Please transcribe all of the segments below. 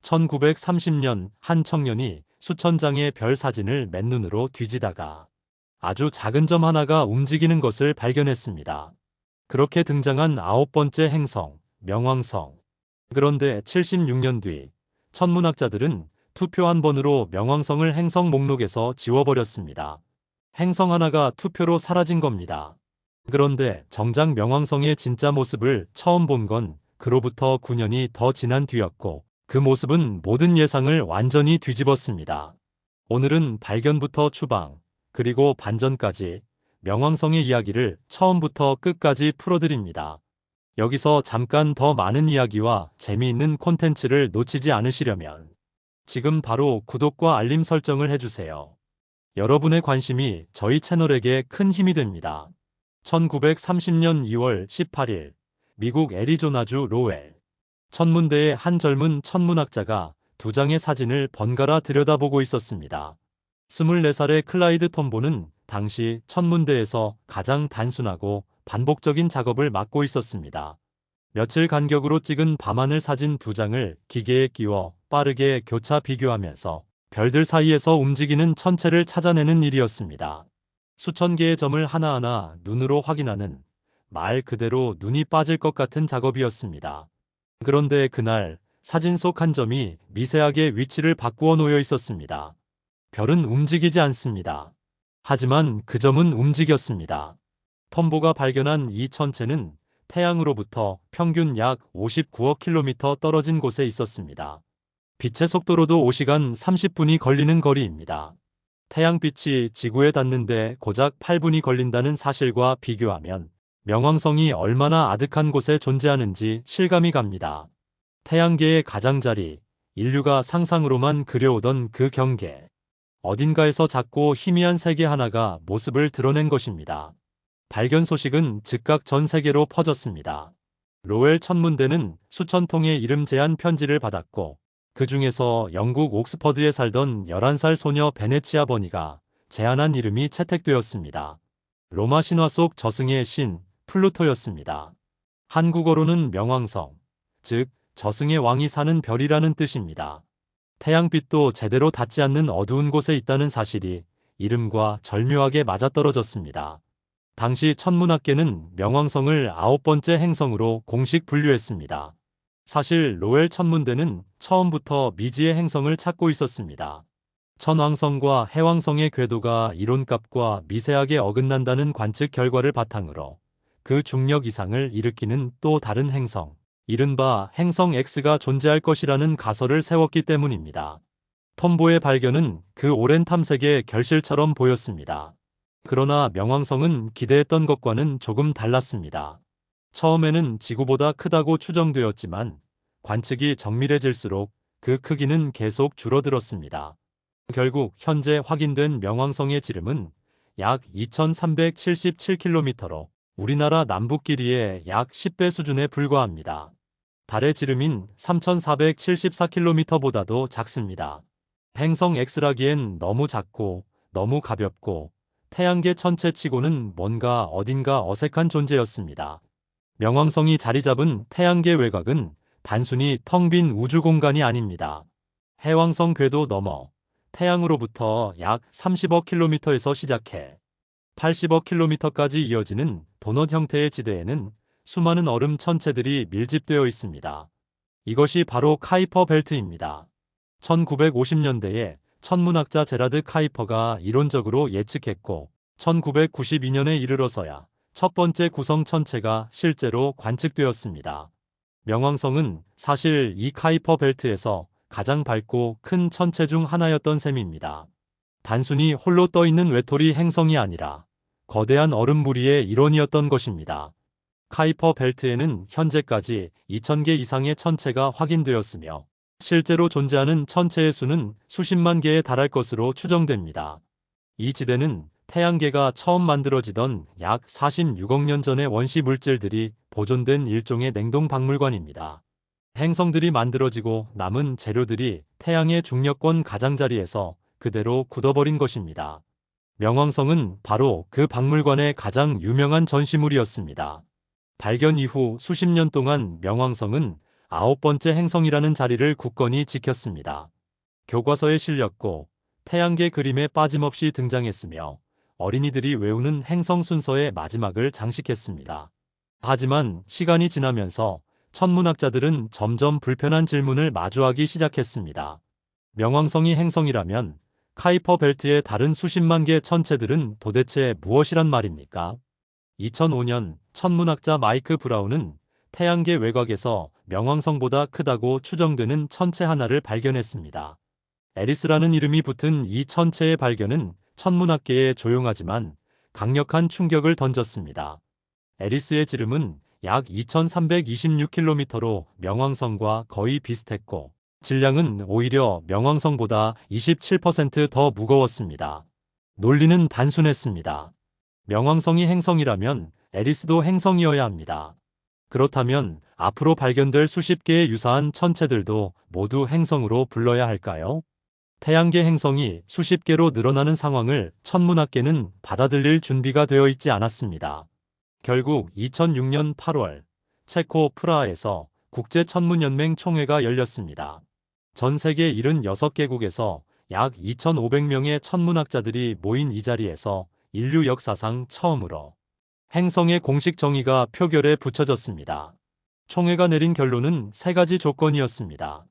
1930년 한 청년이 수천 장의 별 사진을 맨눈으로 뒤지다가 아주 작은 점 하나가 움직이는 것을 발견했습니다. 그렇게 등장한 아홉 번째 행성, 명왕성. 그런데 76년 뒤 천문학자들은 투표 한 번으로 명왕성을 행성 목록에서 지워버렸습니다. 행성 하나가 투표로 사라진 겁니다. 그런데 정작 명왕성의 진짜 모습을 처음 본 건 그로부터 9년이 더 지난 뒤였고, 그 모습은 모든 예상을 완전히 뒤집었습니다. 오늘은 발견부터 추방, 그리고 반전까지 명왕성의 이야기를 처음부터 끝까지 풀어드립니다. 여기서 잠깐 더 많은 이야기와 재미있는 콘텐츠를 놓치지 않으시려면 지금 바로 구독과 알림 설정을 해주세요. 여러분의 관심이 저희 채널에게 큰 힘이 됩니다. 1930년 2월 18일 미국 애리조나주 로웰 천문대의 한 젊은 천문학자가 두 장의 사진을 번갈아 들여다보고 있었습니다. 24살의 클라이드 톰보는 당시 천문대에서 가장 단순하고 반복적인 작업을 맡고 있었습니다. 며칠 간격으로 찍은 밤하늘 사진 두 장을 기계에 끼워 빠르게 교차 비교하면서 별들 사이에서 움직이는 천체를 찾아내는 일이었습니다. 수천 개의 점을 하나하나 눈으로 확인하는 말 그대로 눈이 빠질 것 같은 작업이었습니다. 그런데 그날 사진 속 한 점이 미세하게 위치를 바꾸어 놓여 있었습니다. 별은 움직이지 않습니다. 하지만 그 점은 움직였습니다. 톰보가 발견한 이 천체는 태양으로부터 평균 약 59억 킬로미터 떨어진 곳에 있었습니다. 빛의 속도로도 5시간 30분이 걸리는 거리입니다. 태양빛이 지구에 닿는데 고작 8분이 걸린다는 사실과 비교하면 명왕성이 얼마나 아득한 곳에 존재하는지 실감이 갑니다. 태양계의 가장자리, 인류가 상상으로만 그려오던 그 경계. 어딘가에서 작고 희미한 세계 하나가 모습을 드러낸 것입니다. 발견 소식은 즉각 전 세계로 퍼졌습니다. 로웰 천문대는 수천 통의 이름 제한 편지를 받았고, 그 중에서 영국 옥스퍼드에 살던 11살 소녀 베네치아 버니가 제안한 이름이 채택되었습니다. 로마 신화 속 저승의 신 플루토였습니다. 한국어로는 명왕성, 즉 저승의 왕이 사는 별이라는 뜻입니다. 태양빛도 제대로 닿지 않는 어두운 곳에 있다는 사실이 이름과 절묘하게 맞아떨어졌습니다. 당시 천문학계는 명왕성을 아홉 번째 행성으로 공식 분류했습니다. 사실 로웰 천문대는 처음부터 미지의 행성을 찾고 있었습니다. 천왕성과 해왕성의 궤도가 이론값과 미세하게 어긋난다는 관측 결과를 바탕으로 그 중력 이상을 일으키는 또 다른 행성, 이른바 행성 X가 존재할 것이라는 가설을 세웠기 때문입니다. 톰보의 발견은 그 오랜 탐색의 결실처럼 보였습니다. 그러나 명왕성은 기대했던 것과는 조금 달랐습니다. 처음에는 지구보다 크다고 추정되었지만 관측이 정밀해질수록 그 크기는 계속 줄어들었습니다. 결국 현재 확인된 명왕성의 지름은 약 2377km로 우리나라 남북 길이의 약 10배 수준에 불과합니다. 달의 지름인 3474km보다도 작습니다. 행성 X라기엔 너무 작고 너무 가볍고 태양계 천체치고는 뭔가 어딘가 어색한 존재였습니다. 명왕성이 자리 잡은 태양계 외곽은 단순히 텅 빈 우주 공간이 아닙니다. 해왕성 궤도 너머 태양으로부터 약 30억 킬로미터에서 시작해 80억 킬로미터까지 이어지는 도넛 형태의 지대에는 수많은 얼음 천체들이 밀집되어 있습니다. 이것이 바로 카이퍼 벨트입니다. 1950년대에 천문학자 제라드 카이퍼가 이론적으로 예측했고 1992년에 이르러서야 첫 번째 구성 천체가 실제로 관측되었습니다. 명왕성은 사실 이 카이퍼 벨트에서 가장 밝고 큰 천체 중 하나였던 셈입니다. 단순히 홀로 떠있는 외톨이 행성이 아니라 거대한 얼음 무리의 일원이었던 것입니다. 카이퍼 벨트에는 현재까지 2000개 이상의 천체가 확인되었으며 실제로 존재하는 천체의 수는 수십만 개에 달할 것으로 추정됩니다. 이 지대는 태양계가 처음 만들어지던 약 46억 년 전의 원시 물질들이 보존된 일종의 냉동 박물관입니다. 행성들이 만들어지고 남은 재료들이 태양의 중력권 가장자리에서 그대로 굳어버린 것입니다. 명왕성은 바로 그 박물관의 가장 유명한 전시물이었습니다. 발견 이후 수십 년 동안 명왕성은 9번째 행성이라는 자리를 굳건히 지켰습니다. 교과서에 실렸고 태양계 그림에 빠짐없이 등장했으며 어린이들이 외우는 행성 순서의 마지막을 장식했습니다. 하지만 시간이 지나면서 천문학자들은 점점 불편한 질문을 마주하기 시작했습니다. 명왕성이 행성이라면 카이퍼 벨트의 다른 수십만 개 천체들은 도대체 무엇이란 말입니까? 2005년 천문학자 마이크 브라운은 태양계 외곽에서 명왕성보다 크다고 추정되는 천체 하나를 발견했습니다. 에리스라는 이름이 붙은 이 천체의 발견은 천문학계에 조용하지만 강력한 충격을 던졌습니다. 에리스의 지름은 약 2326km로 명왕성과 거의 비슷했고 질량은 오히려 명왕성보다 27%더 무거웠습니다. 논리는 단순했습니다. 명왕성이 행성이라면 에리스도 행성이어야 합니다. 그렇다면 앞으로 발견될 수십 개의 유사한 천체들도 모두 행성으로 불러야 할까요? 태양계 행성이 수십 개로 늘어나는 상황을 천문학계는 받아들일 준비가 되어 있지 않았습니다. 결국 2006년 8월 체코 프라하에서 국제천문연맹 총회가 열렸습니다. 전 세계 76개국에서 약 2,500명의 천문학자들이 모인 이 자리에서 인류 역사상 처음으로 행성의 공식 정의가 표결에 붙여졌습니다. 총회가 내린 결론은 세 가지 조건이었습니다.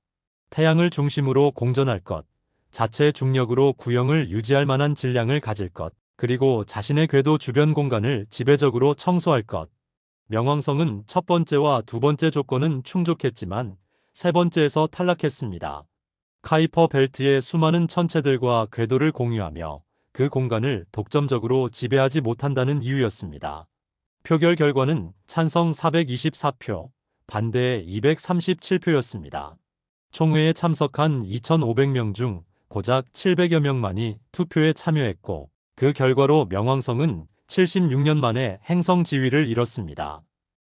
태양을 중심으로 공전할 것, 자체 중력으로 구형을 유지할 만한 질량을 가질 것, 그리고 자신의 궤도 주변 공간을 지배적으로 청소할 것. 명왕성은 첫 번째와 두 번째 조건은 충족했지만 세 번째에서 탈락했습니다. 카이퍼 벨트의 수많은 천체들과 궤도를 공유하며 그 공간을 독점적으로 지배하지 못한다는 이유였습니다. 표결 결과는 찬성 424표, 반대 237표였습니다. 총회에 참석한 2,500명 중 고작 700여 명만이 투표에 참여했고 그 결과로 명왕성은 76년 만에 행성 지위를 잃었습니다.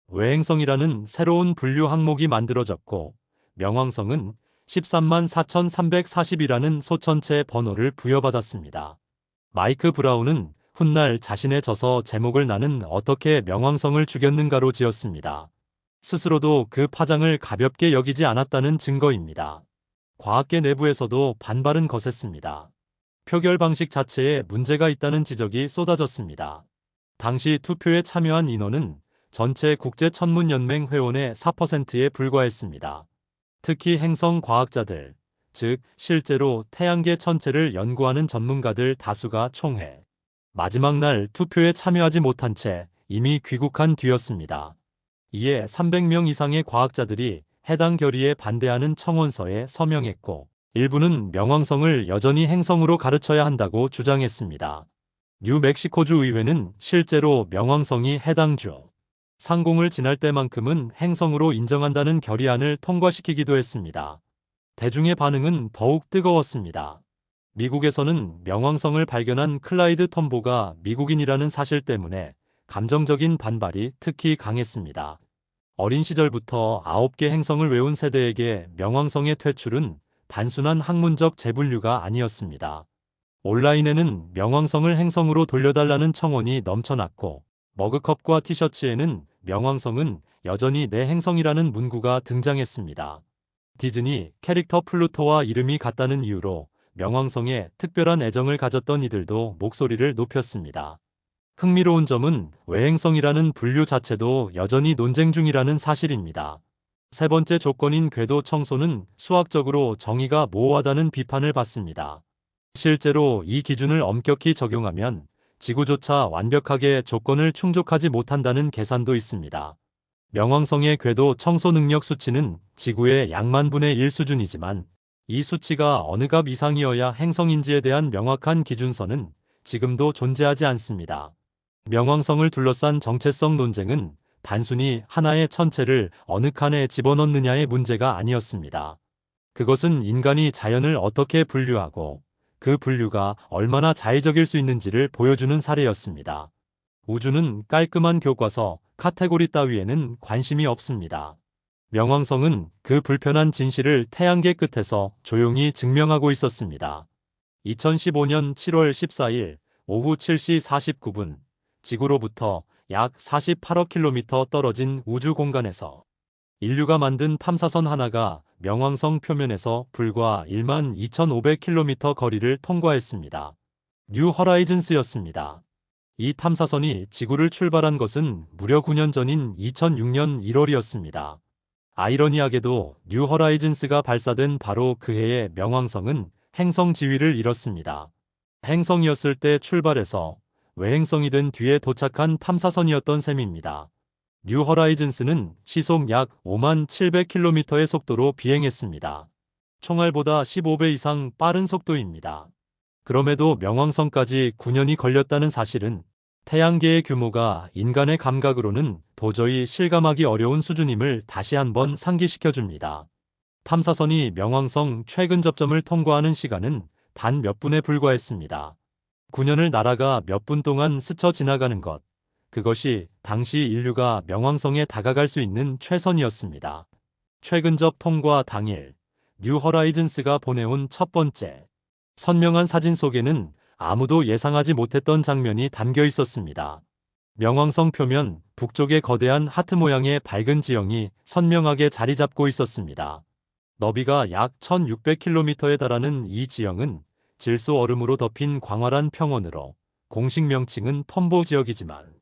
외행성이라는 새로운 분류 항목이 만들어졌고 명왕성은 13만 4,340이라는 소천체 번호를 부여받았습니다. 마이크 브라운은 훗날 자신의 저서 제목을 나는 어떻게 명왕성을 죽였는가로 지었습니다. 스스로도 그 파장을 가볍게 여기지 않았다는 증거입니다. 과학계 내부에서도 반발은 거셌습니다. 표결 방식 자체에 문제가 있다는 지적이 쏟아졌습니다. 당시 투표에 참여한 인원은 전체 국제천문연맹 회원의 4%에 불과했습니다. 특히 행성 과학자들, 즉 실제로 태양계 천체를 연구하는 전문가들 다수가 총회 마지막 날 투표에 참여하지 못한 채 이미 귀국한 뒤였습니다. 이에 300명 이상의 과학자들이 해당 결의에 반대하는 청원서에 서명했고 일부는 명왕성을 여전히 행성으로 가르쳐야 한다고 주장했습니다. 뉴멕시코주 의회는 실제로 명왕성이 해당 주 상공을 지날 때만큼은 행성으로 인정한다는 결의안을 통과시키기도 했습니다. 대중의 반응은 더욱 뜨거웠습니다. 미국에서는 명왕성을 발견한 클라이드 텀보가 미국인이라는 사실 때문에 감정적인 반발이 특히 강했습니다. 어린 시절부터 9개 행성을 외운 세대에게 명왕성의 퇴출은 단순한 학문적 재분류가 아니었습니다. 온라인에는 명왕성을 행성으로 돌려달라는 청원이 넘쳐났고 머그컵과 티셔츠에는 명왕성은 여전히 내 행성이라는 문구가 등장했습니다. 디즈니 캐릭터 플루토와 이름이 같다는 이유로 명왕성에 특별한 애정을 가졌던 이들도 목소리를 높였습니다. 흥미로운 점은 외행성이라는 분류 자체도 여전히 논쟁 중이라는 사실입니다. 세 번째 조건인 궤도 청소는 수학적으로 정의가 모호하다는 비판을 받습니다. 실제로 이 기준을 엄격히 적용하면 지구조차 완벽하게 조건을 충족하지 못한다는 계산도 있습니다. 명왕성의 궤도 청소 능력 수치는 지구의 약만분의 1 수준이지만 이 수치가 어느 값 이상이어야 행성인지에 대한 명확한 기준선은 지금도 존재하지 않습니다. 명왕성을 둘러싼 정체성 논쟁은 단순히 하나의 천체를 어느 칸에 집어넣느냐의 문제가 아니었습니다. 그것은 인간이 자연을 어떻게 분류하고 그 분류가 얼마나 자의적일 수 있는지를 보여주는 사례였습니다. 우주는 깔끔한 교과서, 카테고리 따위에는 관심이 없습니다. 명왕성은 그 불편한 진실을 태양계 끝에서 조용히 증명하고 있었습니다. 2015년 7월 14일 오후 7시 49분 지구로부터 약 48억 킬로미터 떨어진 우주 공간에서 인류가 만든 탐사선 하나가 명왕성 표면에서 불과 12,500km 거리를 통과했습니다. 뉴 허라이즌스였습니다. 이 탐사선이 지구를 출발한 것은 무려 9년 전인 2006년 1월이었습니다. 아이러니하게도 뉴 허라이즌스가 발사된 바로 그 해에 명왕성은 행성 지위를 잃었습니다. 행성이었을 때 출발해서 외행성이 된 뒤에 도착한 탐사선이었던 셈입니다. 뉴 허라이즌스는 시속 약 57,700km의 속도로 비행했습니다. 총알보다 15배 이상 빠른 속도입니다. 그럼에도 명왕성까지 9년이 걸렸다는 사실은 태양계의 규모가 인간의 감각으로는 도저히 실감하기 어려운 수준임을 다시 한번 상기시켜줍니다. 탐사선이 명왕성 최근 접점을 통과하는 시간은 단 몇 분에 불과했습니다. 9년을 나라가 몇 분 동안 스쳐 지나가는 것, 그것이 당시 인류가 명왕성에 다가갈 수 있는 최선이었습니다. 최근접 통과 당일, 뉴 허라이즌스가 보내온 첫 번째 선명한 사진 속에는 아무도 예상하지 못했던 장면이 담겨 있었습니다. 명왕성 표면 북쪽에 거대한 하트 모양의 밝은 지형이 선명하게 자리 잡고 있었습니다. 너비가 약 1600km에 달하는 이 지형은 질소 얼음으로 덮인 광활한 평원으로 공식 명칭은 텀보 지역이지만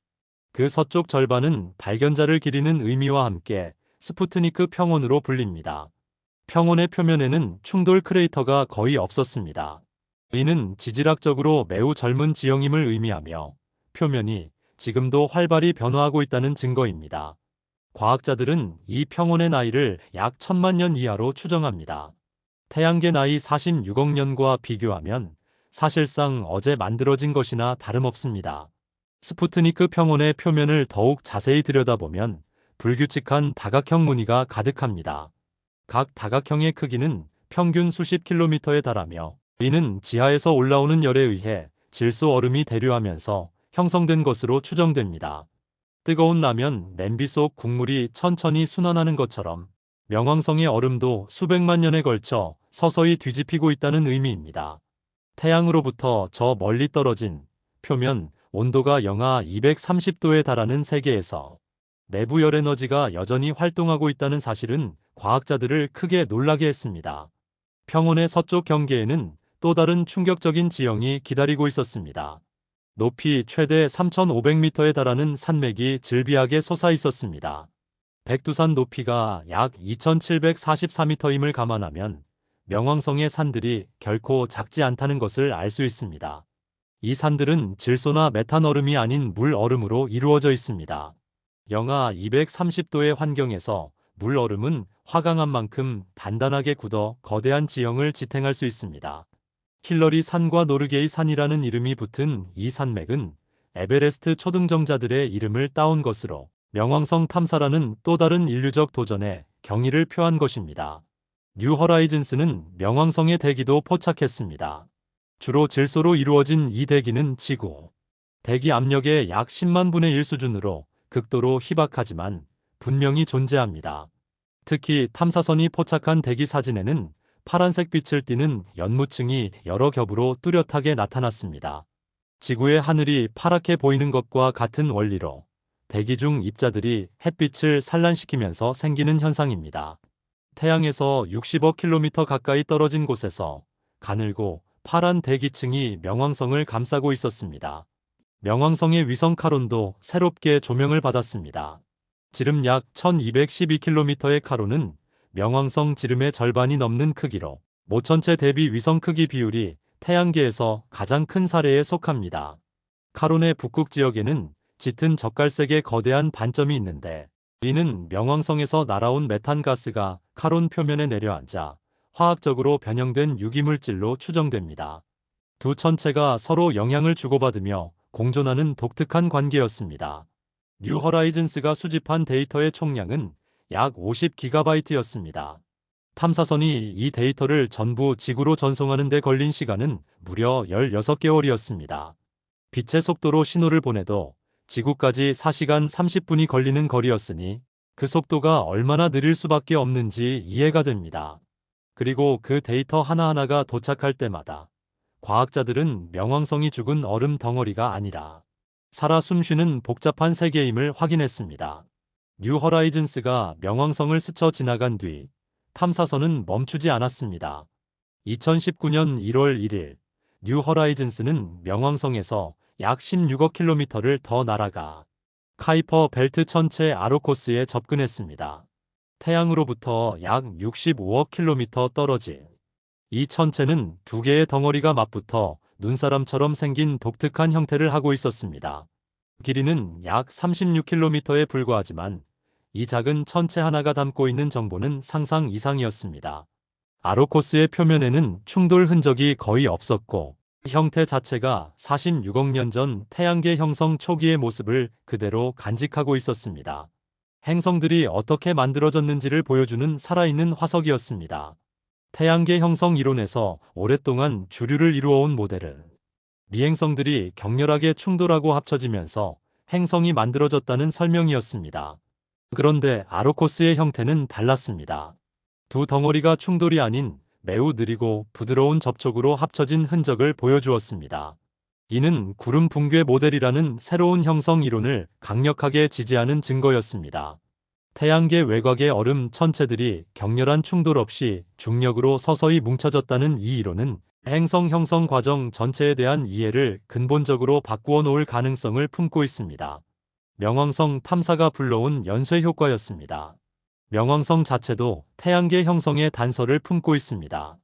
그 서쪽 절반은 발견자를 기리는 의미와 함께 스푸트니크 평원으로 불립니다. 평원의 표면에는 충돌 크레이터가 거의 없었습니다. 이는 지질학적으로 매우 젊은 지형임을 의미하며 표면이 지금도 활발히 변화하고 있다는 증거입니다. 과학자들은 이 평원의 나이를 약 1000만 년 이하로 추정합니다. 태양계 나이 46억 년과 비교하면 사실상 어제 만들어진 것이나 다름없습니다. 스푸트니크 평원의 표면을 더욱 자세히 들여다보면 불규칙한 다각형 무늬가 가득합니다. 각 다각형의 크기는 평균 수십 킬로미터에 달하며 이는 지하에서 올라오는 열에 의해 질소 얼음이 대류하면서 형성된 것으로 추정됩니다. 뜨거운 라면, 냄비 속 국물이 천천히 순환하는 것처럼 명왕성의 얼음도 수백만 년에 걸쳐 서서히 뒤집히고 있다는 의미입니다. 태양으로부터 저 멀리 떨어진 표면 온도가 영하 230도에 달하는 세계에서 내부 열 에너지가 여전히 활동하고 있다는 사실은 과학자들을 크게 놀라게 했습니다. 평원의 서쪽 경계에는 또 다른 충격적인 지형이 기다리고 있었습니다. 높이 최대 3,500m에 달하는 산맥이 즐비하게 솟아 있었습니다. 백두산 높이가 약 2,744m임을 감안하면 명왕성의 산들이 결코 작지 않다는 것을 알 수 있습니다. 이 산들은 질소나 메탄 얼음이 아닌 물 얼음으로 이루어져 있습니다. 영하 230도의 환경에서 물 얼음은 화강암 만큼 단단하게 굳어 거대한 지형을 지탱할 수 있습니다. 힐러리 산과 노르게이 산이라는 이름이 붙은 이 산맥은 에베레스트 초등정자들의 이름을 따온 것으로 명왕성 탐사라는 또 다른 인류적 도전에 경의를 표한 것입니다. 뉴 허라이즌스는 명왕성의 대기도 포착했습니다. 주로 질소로 이루어진 이 대기는 지구 대기 압력의 약 10만 분의 1 수준으로 극도로 희박하지만 분명히 존재합니다. 특히 탐사선이 포착한 대기 사진에는 파란색 빛을 띠는 연무층이 여러 겹으로 뚜렷하게 나타났습니다. 지구의 하늘이 파랗게 보이는 것과 같은 원리로 대기 중 입자들이 햇빛을 산란시키면서 생기는 현상입니다. 태양에서 60억 킬로미터 가까이 떨어진 곳에서 가늘고 파란 대기층이 명왕성을 감싸고 있었습니다. 명왕성의 위성 카론도 새롭게 조명을 받았습니다. 지름 약 1212km의 카론은 명왕성 지름의 절반이 넘는 크기로 모 천체 대비 위성 크기 비율이 태양계에서 가장 큰 사례에 속합니다. 카론의 북극 지역에는 짙은 젓갈색의 거대한 반점이 있는데 이는 명왕성에서 날아온 메탄가스가 카론 표면에 내려앉아 화학적으로 변형된 유기물질로 추정됩니다. 두 천체가 서로 영향을 주고받으며 공존하는 독특한 관계였습니다. 뉴 허라이즌스가 수집한 데이터의 총량은 약 50GB였습니다. 탐사선이 이 데이터를 전부 지구로 전송하는 데 걸린 시간은 무려 16개월이었습니다. 빛의 속도로 신호를 보내도 지구까지 4시간 30분이 걸리는 거리였으니 그 속도가 얼마나 느릴 수밖에 없는지 이해가 됩니다. 그리고 그 데이터 하나하나가 도착할 때마다 과학자들은 명왕성이 죽은 얼음 덩어리가 아니라 살아 숨쉬는 복잡한 세계임을 확인했습니다. 뉴 허라이즌스가 명왕성을 스쳐 지나간 뒤 탐사선은 멈추지 않았습니다. 2019년 1월 1일 뉴 허라이즌스는 명왕성에서 약 16억 킬로미터를 더 날아가 카이퍼 벨트 천체 아로코스에 접근했습니다. 태양으로부터 약 65억 킬로미터 떨어진 이 천체는 두 개의 덩어리가 맞붙어 눈사람처럼 생긴 독특한 형태를 하고 있었습니다. 길이는 약 36km에 불과하지만 이 작은 천체 하나가 담고 있는 정보는 상상 이상이었습니다. 아로코스의 표면에는 충돌 흔적이 거의 없었고 형태 자체가 46억 년 전 태양계 형성 초기의 모습을 그대로 간직하고 있었습니다. 행성들이 어떻게 만들어졌는지를 보여주는 살아있는 화석이었습니다. 태양계 형성 이론에서 오랫동안 주류를 이루어온 모델은 미행성들이 격렬하게 충돌하고 합쳐지면서 행성이 만들어졌다는 설명이었습니다. 그런데 아로코스의 형태는 달랐습니다. 두 덩어리가 충돌이 아닌 매우 느리고 부드러운 접촉으로 합쳐진 흔적을 보여주었습니다. 이는 구름 붕괴 모델이라는 새로운 형성 이론을 강력하게 지지하는 증거였습니다. 태양계 외곽의 얼음 천체들이 격렬한 충돌 없이 중력으로 서서히 뭉쳐졌다는 이 이론은 행성 형성 과정 전체에 대한 이해를 근본적으로 바꾸어 놓을 가능성을 품고 있습니다. 명왕성 탐사가 불러온 연쇄 효과였습니다. 명왕성 자체도 태양계 형성의 단서를 품고 있습니다.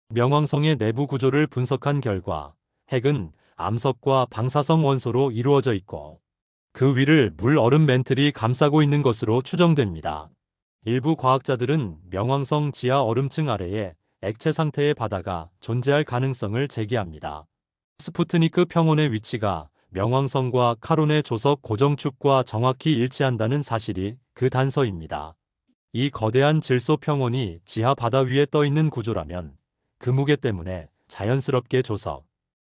명왕성의 내부 구조를 분석한 결과 핵은 암석과 방사성 원소로 이루어져 있고 그 위를 물 얼음 맨틀이 감싸고 있는 것으로 추정됩니다. 일부 과학자들은 명왕성 지하 얼음층 아래에 액체 상태의 바다가 존재할 가능성을 제기합니다. 스푸트니크 평원의 위치가 명왕성과 카론의 조석 고정축과 정확히 일치한다는 사실이 그 단서입니다. 이 거대한 질소 평원이 지하 바다 위에 떠 있는 구조라면 그 무게 때문에 자연스럽게 조석,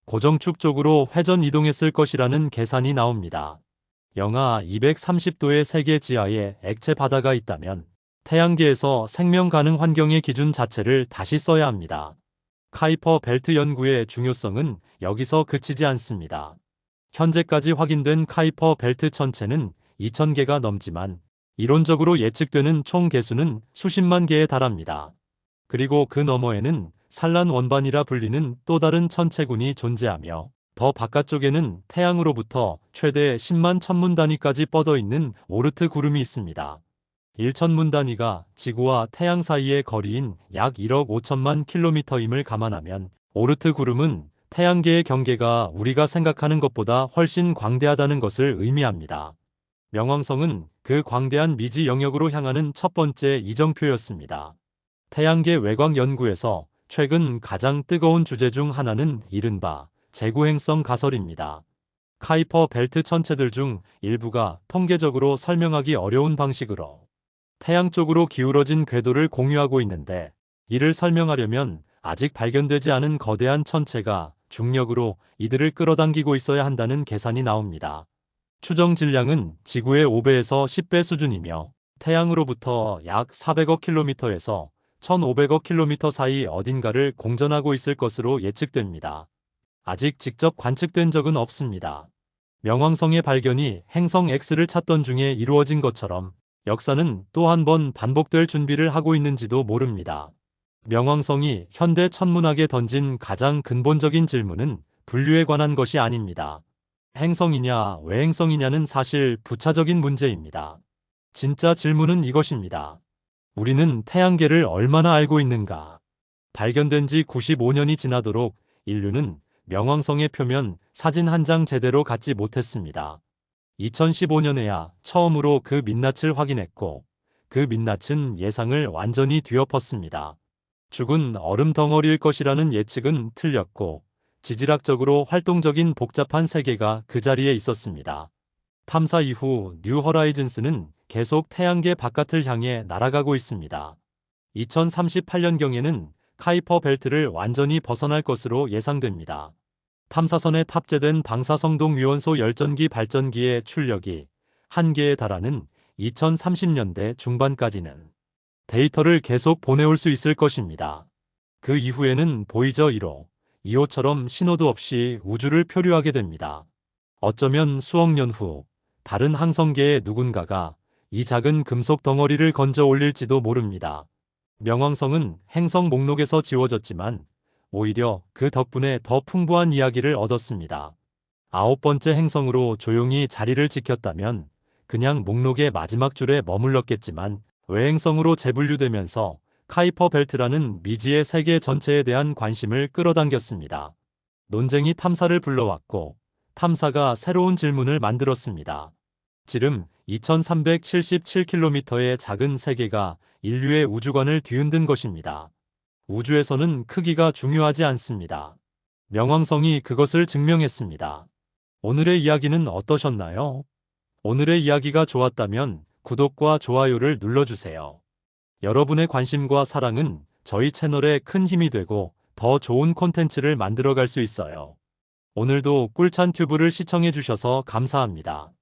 고정축 쪽으로 회전 이동했을 것이라는 계산이 나옵니다. 영하 230도의 세계 지하에 액체 바다가 있다면 태양계에서 생명 가능 환경의 기준 자체를 다시 써야 합니다. 카이퍼 벨트 연구의 중요성은 여기서 그치지 않습니다. 현재까지 확인된 카이퍼 벨트 천체는 2,000개가 넘지만 이론적으로 예측되는 총 개수는 수십만 개에 달합니다. 그리고 그 너머에는 산란 원반이라 불리는 또 다른 천체군이 존재하며 더 바깥쪽에는 태양으로부터 최대 10만 천문 단위까지 뻗어 있는 오르트 구름이 있습니다. 1천문 단위가 지구와 태양 사이의 거리인 약 1억 5천만 킬로미터임을 감안하면 오르트 구름은 태양계의 경계가 우리가 생각하는 것보다 훨씬 광대하다는 것을 의미합니다. 명왕성은 그 광대한 미지 영역으로 향하는 첫 번째 이정표였습니다. 태양계 외곽 연구에서 최근 가장 뜨거운 주제 중 하나는 이른바 재구행성 가설입니다. 카이퍼 벨트 천체들 중 일부가 통계적으로 설명하기 어려운 방식으로 태양 쪽으로 기울어진 궤도를 공유하고 있는데 이를 설명하려면 아직 발견되지 않은 거대한 천체가 중력으로 이들을 끌어당기고 있어야 한다는 계산이 나옵니다. 추정 질량은 지구의 5배에서 10배 수준이며 태양으로부터 약 400억 킬로미터에서 1,500억 킬로미터 사이 어딘가를 공전하고 있을 것으로 예측됩니다. 아직 직접 관측된 적은 없습니다. 명왕성의 발견이 행성 X를 찾던 중에 이루어진 것처럼 역사는 또 한 번 반복될 준비를 하고 있는지도 모릅니다. 명왕성이 현대 천문학에 던진 가장 근본적인 질문은 분류에 관한 것이 아닙니다. 행성이냐 외행성이냐는 사실 부차적인 문제입니다. 진짜 질문은 이것입니다. 우리는 태양계를 얼마나 알고 있는가? 발견된 지 95년이 지나도록 인류는 명왕성의 표면 사진 한 장 제대로 갖지 못했습니다. 2015년에야 처음으로 그 민낯을 확인했고 그 민낯은 예상을 완전히 뒤엎었습니다. 죽은 얼음 덩어리일 것이라는 예측은 틀렸고 지질학적으로 활동적인 복잡한 세계가 그 자리에 있었습니다. 탐사 이후 뉴 허라이즌스는 계속 태양계 바깥을 향해 날아가고 있습니다. 2038년경에는 카이퍼 벨트를 완전히 벗어날 것으로 예상됩니다. 탐사선에 탑재된 방사성동 위원소 열전기 발전기의 출력이 한계에 달하는 2030년대 중반까지는 데이터를 계속 보내올 수 있을 것입니다. 그 이후에는 보이저 1호, 2호처럼 신호도 없이 우주를 표류하게 됩니다. 어쩌면 수억 년 후 다른 항성계의 누군가가 이 작은 금속 덩어리를 건져 올릴지도 모릅니다. 명왕성은 행성 목록에서 지워졌지만 오히려 그 덕분에 더 풍부한 이야기를 얻었습니다. 9번째 행성으로 조용히 자리를 지켰다면 그냥 목록의 마지막 줄에 머물렀겠지만 외행성으로 재분류되면서 카이퍼 벨트라는 미지의 세계 전체에 대한 관심을 끌어당겼습니다. 논쟁이 탐사를 불러왔고 탐사가 새로운 질문을 만들었습니다. 지름 2377km의 작은 세계가 인류의 우주관을 뒤흔든 것입니다. 우주에서는 크기가 중요하지 않습니다. 명왕성이 그것을 증명했습니다. 오늘의 이야기는 어떠셨나요? 오늘의 이야기가 좋았다면 구독과 좋아요를 눌러주세요. 여러분의 관심과 사랑은 저희 채널에 큰 힘이 되고 더 좋은 콘텐츠를 만들어갈 수 있어요. 오늘도 꿀찬 튜브를 시청해주셔서 감사합니다.